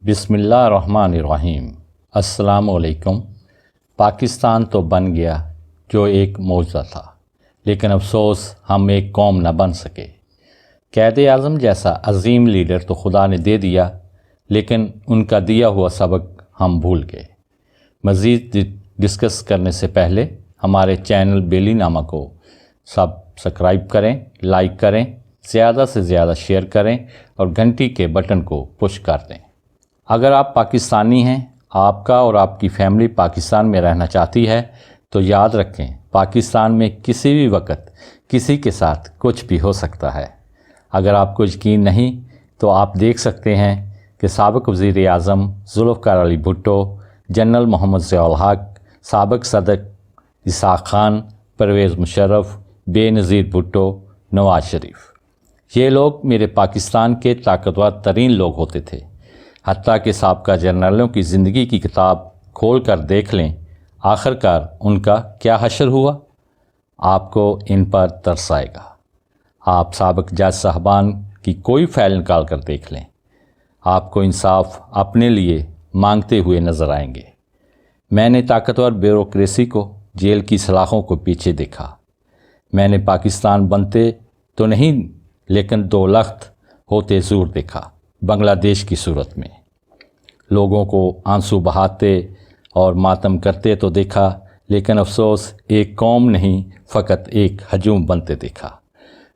بسم اللہ الرحمن الرحیم۔ السلام علیکم۔ پاکستان تو بن گیا جو ایک معجزہ تھا، لیکن افسوس ہم ایک قوم نہ بن سکے۔ قائد اعظم جیسا عظیم لیڈر تو خدا نے دے دیا، لیکن ان کا دیا ہوا سبق ہم بھول گئے۔ مزید ڈسکس کرنے سے پہلے ہمارے چینل بیلی نامہ کو سبسکرائب کریں، لائک کریں، زیادہ سے زیادہ شیئر کریں اور گھنٹی کے بٹن کو پش کر دیں۔ اگر آپ پاکستانی ہیں، آپ کا اور آپ کی فیملی پاکستان میں رہنا چاہتی ہے، تو یاد رکھیں پاکستان میں کسی بھی وقت کسی کے ساتھ کچھ بھی ہو سکتا ہے۔ اگر آپ کو یقین نہیں تو آپ دیکھ سکتے ہیں کہ سابق وزیر اعظم ذوالفقار علی بھٹو، جنرل محمد ضیاء الحق، سابق صدر اسحاق خان، پرویز مشرف، بے نظیر بھٹو، نواز شریف، یہ لوگ میرے پاکستان کے طاقتور ترین لوگ ہوتے تھے۔ حتیٰ کہ سابقہ جنرلوں کی زندگی کی کتاب کھول کر دیکھ لیں، آخرکار ان کا کیا حشر ہوا، آپ کو ان پر ترس آئے گا۔ آپ سابق جج صاحبان کی کوئی فائل نکال کر دیکھ لیں، آپ کو انصاف اپنے لیے مانگتے ہوئے نظر آئیں گے۔ میں نے طاقتور بیوروکریسی کو، جیل کی سلاخوں کو پیچھے دیکھا۔ میں نے پاکستان بنتے تو نہیں لیکن دو لخت ہوتے ضرور دیکھا۔ بنگلہ دیش کی صورت میں لوگوں کو آنسو بہاتے اور ماتم کرتے تو دیکھا، لیکن افسوس ایک قوم نہیں، فقط ایک ہجوم بنتے دیکھا۔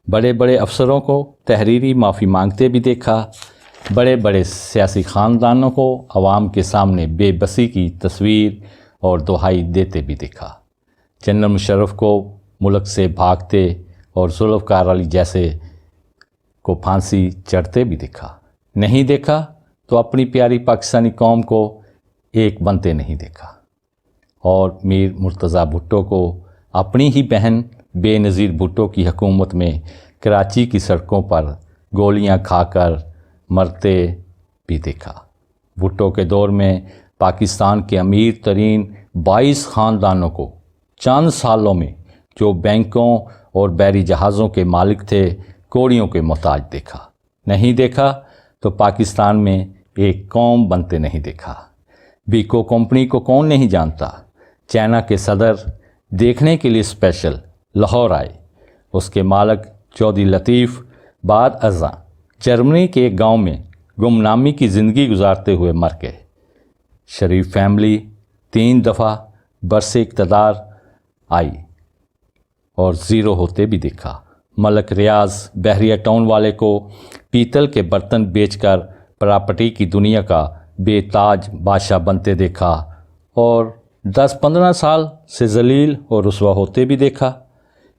بڑے بڑے افسروں کو تحریری معافی مانگتے بھی دیکھا، بڑے بڑے سیاسی خاندانوں کو عوام کے سامنے بے بسی کی تصویر اور دہائی دیتے بھی دیکھا۔ جنرل مشرف کو ملک سے بھاگتے اور ذوالفقار علی جیسے کو پھانسی چڑھتے بھی دیکھا۔ نہیں دیکھا تو اپنی پیاری پاکستانی قوم کو ایک بنتے نہیں دیکھا، اور میر مرتضیٰ بھٹو کو اپنی ہی بہن بے نظیر بھٹو کی حکومت میں کراچی کی سڑکوں پر گولیاں کھا کر مرتے بھی دیکھا۔ بھٹو کے دور میں پاکستان کے امیر ترین 22 خاندانوں کو چند سالوں میں جو بینکوں اور بحری جہازوں کے مالک تھے، کوڑیوں کے محتاج دیکھا۔ نہیں دیکھا تو پاکستان میں ایک قوم بنتے نہیں دیکھا۔ بیکو کمپنی کو کون نہیں جانتا؟ چائنا کے صدر دیکھنے کے لیے اسپیشل لاہور آئے۔ اس کے مالک چودھری لطیف بعد ازاں جرمنی کے ایک گاؤں میں گمنامی کی زندگی گزارتے ہوئے مر گئے۔ شریف فیملی 3 دفعہ برس اقتدار آئی اور زیرو ہوتے بھی دیکھا۔ ملک ریاض بحریہ ٹاؤن والے کو پیتل کے برتن بیچ کر پراپرٹی کی دنیا کا بے تاج بادشاہ بنتے دیکھا، اور 10-15 سال سے ذلیل اور رسوا ہوتے بھی دیکھا۔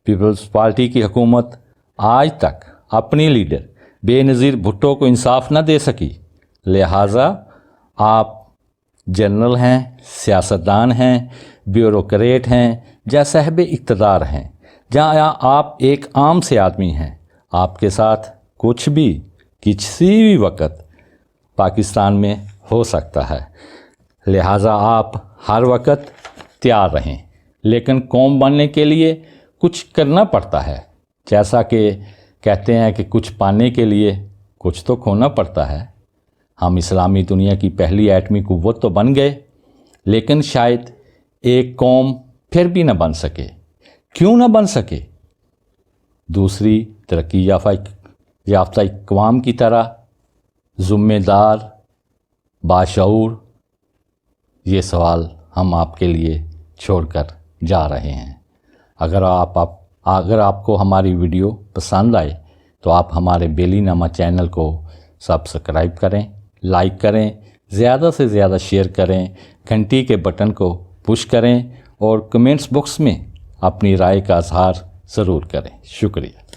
پیپلز پارٹی کی حکومت آج تک اپنی لیڈر بے نظیر بھٹو کو انصاف نہ دے سکی، لہٰذا آپ جنرل ہیں، سیاستدان ہیں، بیوروکریٹ ہیں یا صاحب اقتدار ہیں، جہاں آپ ایک عام سے آدمی ہیں، آپ کے ساتھ کچھ بھی کسی بھی وقت پاکستان میں ہو سکتا ہے، لہٰذا آپ ہر وقت تیار رہیں۔ لیکن قوم بننے کے لیے کچھ کرنا پڑتا ہے، جیسا کہ کہتے ہیں کہ کچھ پانے کے لیے کچھ تو کھونا پڑتا ہے۔ ہم اسلامی دنیا کی پہلی ایٹمی قوت تو بن گئے، لیکن شاید ایک قوم پھر بھی نہ بن سکے۔ کیوں نہ بن سکے؟ دوسری ترقی یافتہ اقوام کی طرح ذمہ دار، باشعور؟ یہ سوال ہم آپ کے لیے چھوڑ کر جا رہے ہیں۔ اگر آپ کو ہماری ویڈیو پسند آئے تو آپ ہمارے بیلی نامہ چینل کو سبسکرائب کریں، لائک کریں، زیادہ سے زیادہ شیئر کریں، گھنٹی کے بٹن کو پش کریں اور کمنٹس باکس میں اپنی رائے کا اظہار ضرور کریں۔ شکریہ۔